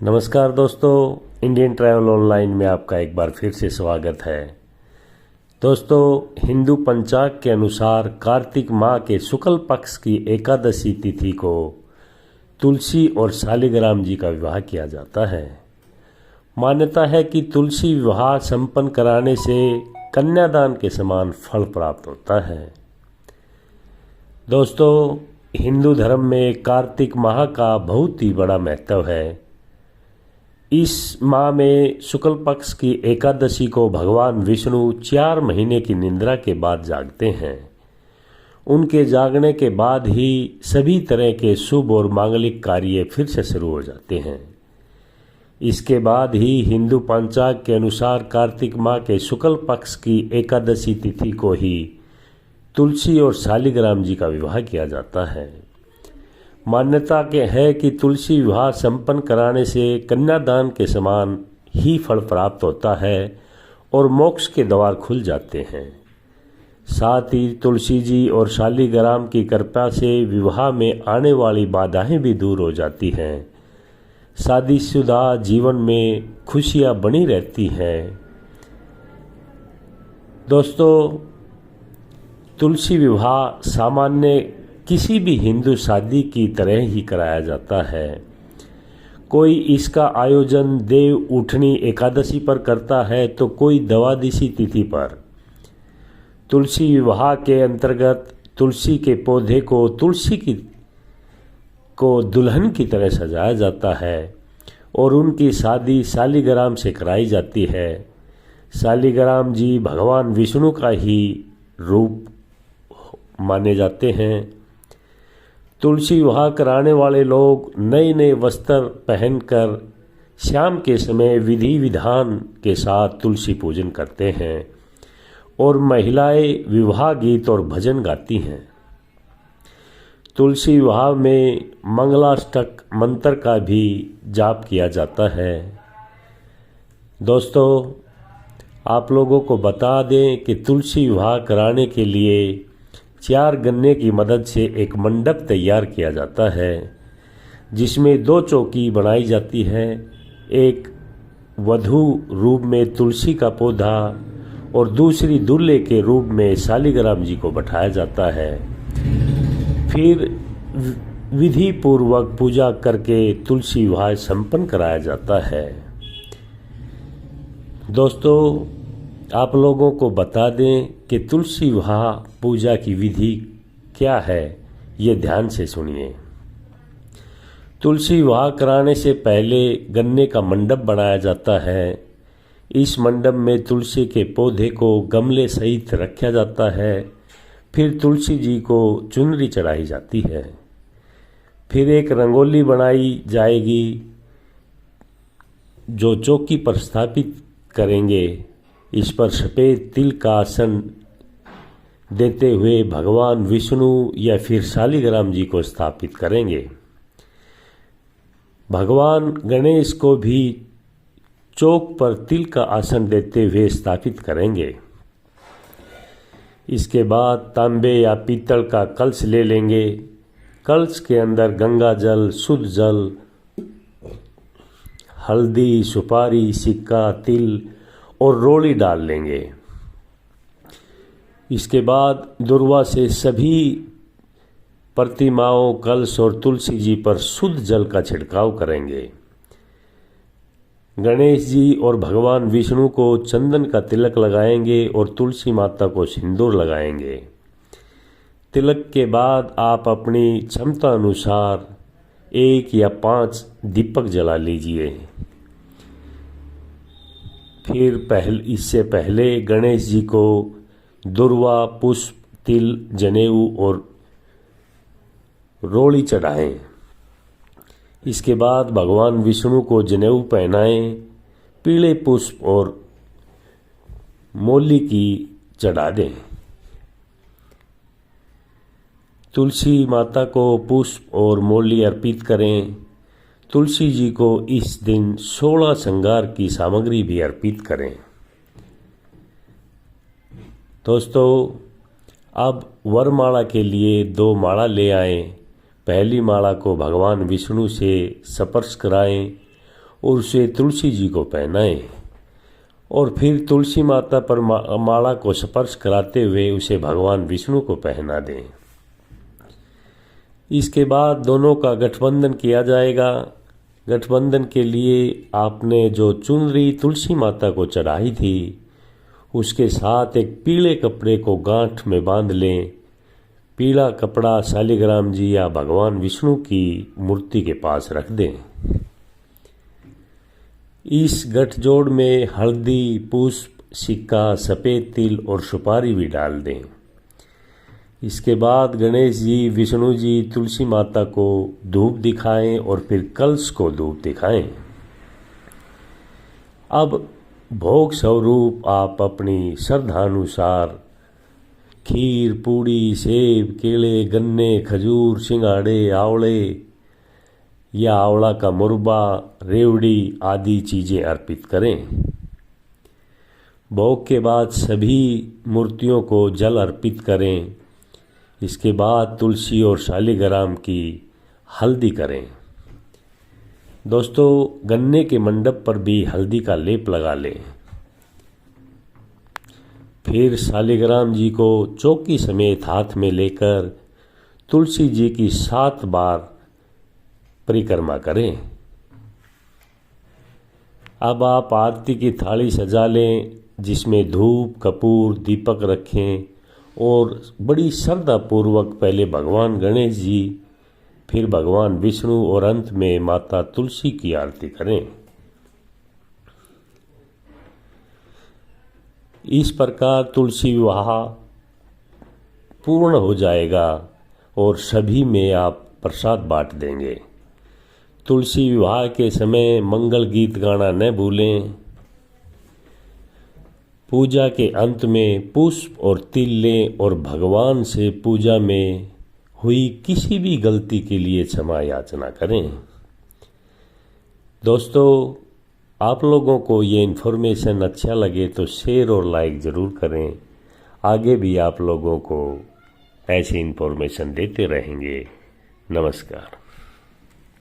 नमस्कार दोस्तों, Indian travel online में आपका एक बार फिर से स्वागत है। दोस्तों, हिंदू पंचांग के अनुसार कार्तिक माह के शुक्ल पक्ष की एकादशी तिथि को तुलसी और शालिग्राम जी का विवाह किया जाता है। मान्यता है कि तुलसी विवाह संपन्न कराने से कन्यादान के समान फल प्राप्त होता है। दोस्तों, हिंदू धर्म में कार्तिक माह का बहुत ही बड़ा महत्व है। इस माह में शुक्ल पक्ष की एकादशी को भगवान विष्णु 4 महीने की निद्रा के बाद जागते हैं। उनके जागने के बाद ही सभी तरह के शुभ और मांगलिक कार्य फिर से शुरू हो जाते हैं। इसके बाद ही हिंदू पंचांग के अनुसार कार्तिक माह के शुक्ल पक्ष की एकादशी तिथि को ही तुलसी और शालिग्राम जी का विवाह किया जाता है। मान्यता के है कि तुलसी विवाह संपन्न कराने से कन्यादान के समान ही फल प्राप्त होता है और मोक्ष के द्वार खुल जाते हैं। साथ ही तुलसी जी और शालिग्राम की कृपा से विवाह में आने वाली बाधाएं भी दूर हो जाती हैं। शादीशुदा जीवन में खुशियां बनी रहती हैं। दोस्तों, तुलसी विवाह सामान्य किसी भी हिंदू शादी की तरह ही कराया जाता है। कोई इसका आयोजन देव उठनी एकादशी पर करता है तो कोई द्वादशी तिथि पर। तुलसी विवाह के अंतर्गत तुलसी के पौधे को दुल्हन की तरह सजाया जाता है और उनकी शादी शालिग्राम से कराई जाती है। शालिग्राम जी भगवान विष्णु का ही रूप माने जाते हैं। तुलसी विवाह कराने वाले लोग नए नए वस्त्र पहनकर शाम के समय विधि विधान के साथ तुलसी पूजन करते हैं और महिलाएं विवाह गीत और भजन गाती हैं। तुलसी विवाह में मंगलाष्टक मंत्र का भी जाप किया जाता है। दोस्तों, आप लोगों को बता दें कि तुलसी विवाह कराने के लिए 4 गन्ने की मदद से एक मंडप तैयार किया जाता है, जिसमें 2 चौकी बनाई जाती है। एक वधू रूप में तुलसी का पौधा और दूसरी दूल्हे के रूप में शालिग्राम जी को बैठाया जाता है। फिर विधि पूर्वक पूजा करके तुलसी विवाह संपन्न कराया जाता है। दोस्तों, आप लोगों को बता दें कि तुलसी विवाह पूजा की विधि क्या है, ये ध्यान से सुनिए। तुलसी विवाह कराने से पहले गन्ने का मंडप बनाया जाता है। इस मंडप में तुलसी के पौधे को गमले सहित रखा जाता है। फिर तुलसी जी को चुनरी चढ़ाई जाती है। फिर एक रंगोली बनाई जाएगी जो चौकी पर स्थापित करेंगे। इस पर सफ़ेद तिल का आसन देते हुए भगवान विष्णु या फिर शालिग्राम जी को स्थापित करेंगे। भगवान गणेश को भी चौक पर तिल का आसन देते हुए स्थापित करेंगे। इसके बाद तांबे या पीतल का कलश ले लेंगे। कलश के अंदर गंगा जल, शुद्ध जल, हल्दी, सुपारी, सिक्का, तिल और रोली डाल लेंगे। इसके बाद दुर्वा से सभी प्रतिमाओं, कलश और तुलसी जी पर शुद्ध जल का छिड़काव करेंगे। गणेश जी और भगवान विष्णु को चंदन का तिलक लगाएंगे और तुलसी माता को सिंदूर लगाएंगे। तिलक के बाद आप अपनी क्षमता अनुसार 1 या 5 दीपक जला लीजिए। फिर इससे पहले गणेश जी को दुर्वा, पुष्प, तिल, जनेऊ और रोली चढ़ाएं। इसके बाद भगवान विष्णु को जनेऊ पहनाएं। पीले पुष्प और मौली की चढ़ा दें। तुलसी माता को पुष्प और मौली अर्पित करें। तुलसी जी को इस दिन 16 श्रृंगार की सामग्री भी अर्पित करें। दोस्तों, अब वरमाला के लिए 2 माला ले आएं। पहली माला को भगवान विष्णु से स्पर्श कराएं और उसे तुलसी जी को पहनाएं और फिर तुलसी माता पर माला को स्पर्श कराते हुए उसे भगवान विष्णु को पहना दें। इसके बाद दोनों का गठबंधन किया जाएगा। गठबंधन के लिए आपने जो चुनरी तुलसी माता को चढ़ाई थी उसके साथ एक पीले कपड़े को गांठ में बांध लें। पीला कपड़ा शालिग्राम जी या भगवान विष्णु की मूर्ति के पास रख दें। इस गठजोड़ में हल्दी, पुष्प, सिक्का, सफ़ेद तिल और सुपारी भी डाल दें। इसके बाद गणेश जी, विष्णु जी, तुलसी माता को धूप दिखाएं और फिर कलश को धूप दिखाएं। अब भोग स्वरूप आप अपनी श्रद्धानुसार खीर, पूड़ी, सेब, केले, गन्ने, खजूर, सिंघाड़े, आंवले या आंवला का मुरब्बा, रेवड़ी आदि चीज़ें अर्पित करें। भोग के बाद सभी मूर्तियों को जल अर्पित करें। इसके बाद तुलसी और शालिग्राम की हल्दी करें। दोस्तों, गन्ने के मंडप पर भी हल्दी का लेप लगा लें। फिर शालिग्राम जी को चौकी समेत हाथ में लेकर तुलसी जी की 7 बार परिक्रमा करें। अब आप आरती की थाली सजा लें जिसमें धूप, कपूर, दीपक रखें और बड़ी श्रद्धापूर्वक पहले भगवान गणेश जी, फिर भगवान विष्णु और अंत में माता तुलसी की आरती करें। इस प्रकार तुलसी विवाह पूर्ण हो जाएगा और सभी में आप प्रसाद बांट देंगे। तुलसी विवाह के समय मंगल गीत गाना न भूलें। पूजा के अंत में पुष्प और तिल लें और भगवान से पूजा में हुई किसी भी गलती के लिए क्षमा याचना करें। दोस्तों, आप लोगों को ये इन्फॉर्मेशन अच्छा लगे तो शेयर और लाइक ज़रूर करें। आगे भी आप लोगों को ऐसी इन्फॉर्मेशन देते रहेंगे। नमस्कार।